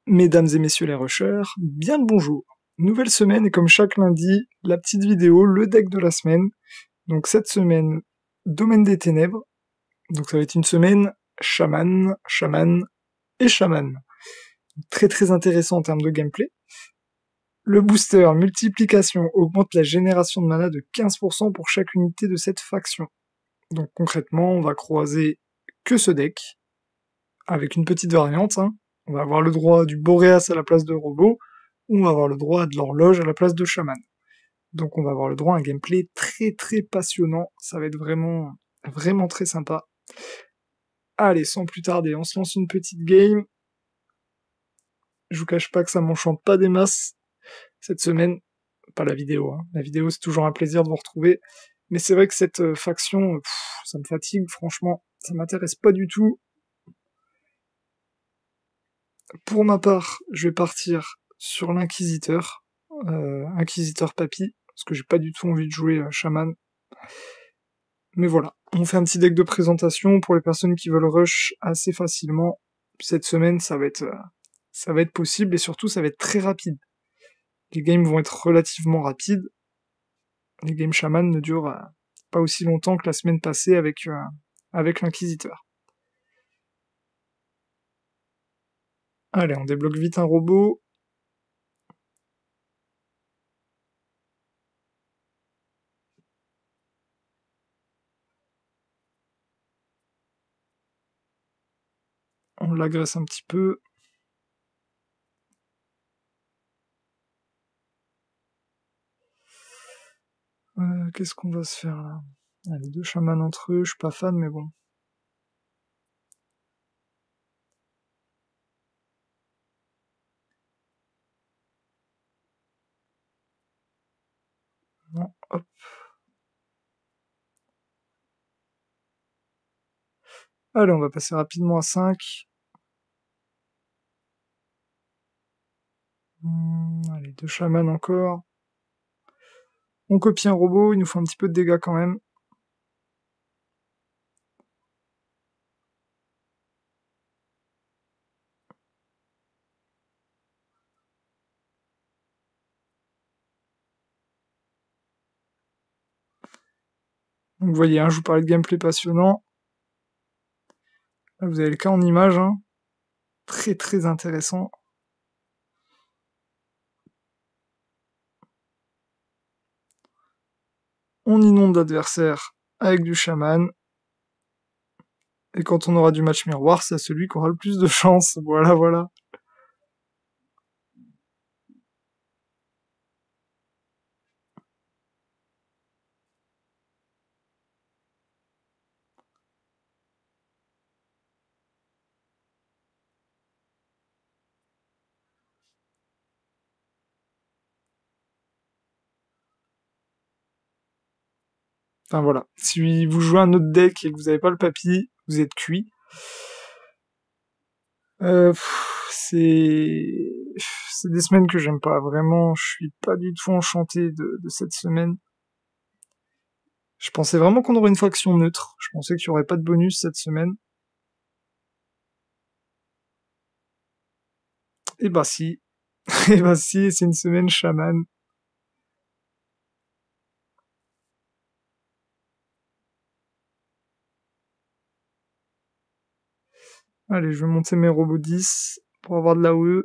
Mesdames et messieurs les rushers, bien le bonjour. Nouvelle semaine et comme chaque lundi, la petite vidéo, le deck de la semaine. Donc cette semaine, Domaine des Ténèbres. Donc ça va être une semaine chaman, chaman et chaman. Très très intéressant en termes de gameplay. Le booster multiplication augmente la génération de mana de 15% pour chaque unité de cette faction. Donc concrètement, on va croiser que ce deck, avec une petite variante, hein. On va avoir le droit du Boréas à la place de Robot, ou on va avoir le droit de l'Horloge à la place de Shaman. Donc on va avoir le droit à un gameplay très très passionnant, ça va être vraiment, vraiment très sympa. Allez, sans plus tarder, on se lance une petite game. Je vous cache pas que ça m'enchante pas des masses cette semaine, pas la vidéo, hein. La vidéo c'est toujours un plaisir de vous retrouver, mais c'est vrai que cette faction, ça me fatigue, franchement, ça m'intéresse pas du tout. Pour ma part, je vais partir sur l'Inquisiteur, Inquisiteur Papy, parce que j'ai pas du tout envie de jouer Shaman. Mais voilà, on fait un petit deck de présentation pour les personnes qui veulent rush assez facilement. Cette semaine, ça va être possible et surtout ça va être très rapide. Les games vont être relativement rapides. Les games Shaman ne durent pas aussi longtemps que la semaine passée avec l'Inquisiteur. Allez, on débloque vite un robot. On l'agresse un petit peu. Qu'est-ce qu'on va se faire là? Allez, deux chamans entre eux, je suis pas fan, mais bon. Non, hop. Allez, on va passer rapidement à 5. Allez, deux chamans encore. On copie un robot, il nous faut un petit peu de dégâts quand même. Donc vous voyez, hein, je vous parlais de gameplay passionnant. Là, vous avez le cas en image, hein. Très très intéressant. On inonde l'adversaire avec du chaman. Et quand on aura du match miroir, c'est celui qui aura le plus de chance. Voilà, voilà. Enfin voilà. Si vous jouez un autre deck et que vous n'avez pas le papy, vous êtes cuit. C'est des semaines que j'aime pas, vraiment, je suis pas du tout enchanté de cette semaine. Je pensais vraiment qu'on aurait une faction neutre, je pensais qu'il y aurait pas de bonus cette semaine. Et bah si, et bah si, c'est une semaine chaman. Allez, je vais monter mes robots 10 pour avoir de l'AOE,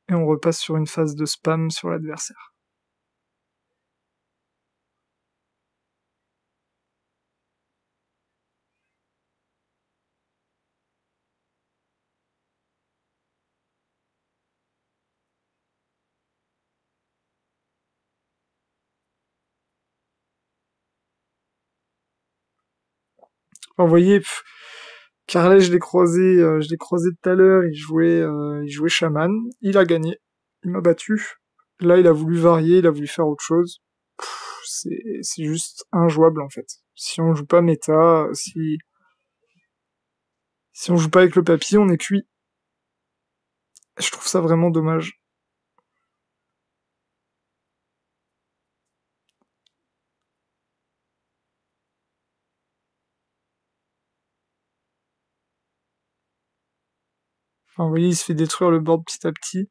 et on repasse sur une phase de spam sur l'adversaire. Enfin, vous voyez, Carlet, je l'ai croisé tout à l'heure, il jouait chaman, il a gagné, il m'a battu. Là, il a voulu varier, il a voulu faire autre chose. C'est juste injouable en fait. Si on joue pas méta, si on joue pas avec le papier, on est cuit. Je trouve ça vraiment dommage. Enfin, vous voyez, il se fait détruire le board petit à petit.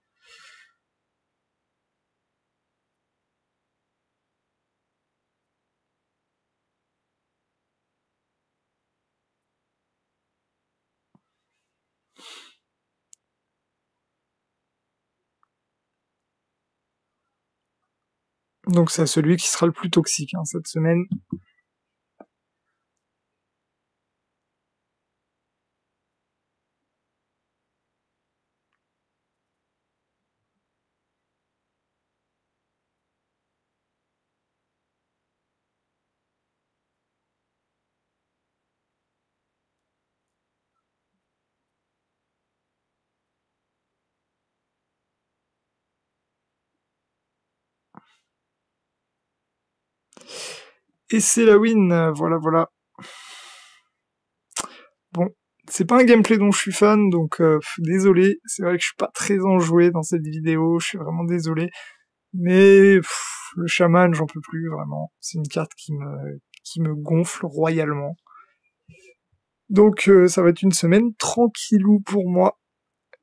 Donc c'est celui qui sera le plus toxique hein, cette semaine. Et c'est la win, voilà. Bon, c'est pas un gameplay dont je suis fan, donc désolé. C'est vrai que je suis pas très enjoué dans cette vidéo, je suis vraiment désolé. Mais le chaman, j'en peux plus vraiment. C'est une carte qui me gonfle royalement. Donc ça va être une semaine tranquillou pour moi.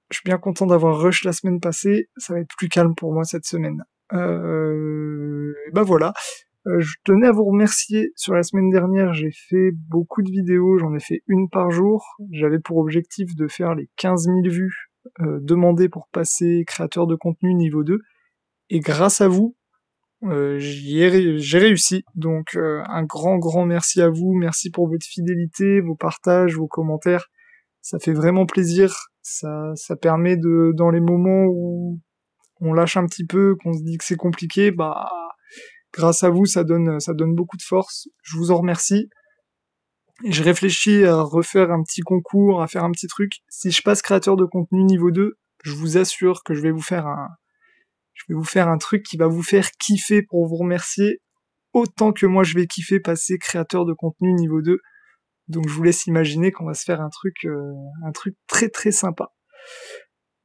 Je suis bien content d'avoir rush la semaine passée. Ça va être plus calme pour moi cette semaine. Bah voilà. Je tenais à vous remercier. Sur la semaine dernière, j'ai fait beaucoup de vidéos. J'en ai fait une par jour. J'avais pour objectif de faire les 15 000 vues demandées pour passer créateur de contenu niveau 2. Et grâce à vous, j'ai réussi. Donc un grand merci à vous. Merci pour votre fidélité, vos partages, vos commentaires. Ça fait vraiment plaisir. Ça permet de, dans les moments où on lâche un petit peu, qu'on se dit que c'est compliqué, bah grâce à vous, ça donne beaucoup de force. Je vous en remercie. Et je réfléchis à refaire un petit concours, à faire un petit truc. Si je passe créateur de contenu niveau 2, je vous assure que je vais vous faire un truc qui va vous faire kiffer pour vous remercier autant que moi je vais kiffer passer créateur de contenu niveau 2. Donc je vous laisse imaginer qu'on va se faire un truc très sympa.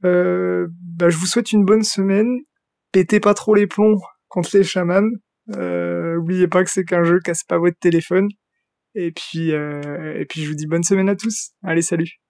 Je vous souhaite une bonne semaine. Pétez pas trop les plombs contre les chamans. Oubliez pas que c'est qu'un jeu, casse pas votre téléphone. Et puis je vous dis bonne semaine à tous. Allez, salut.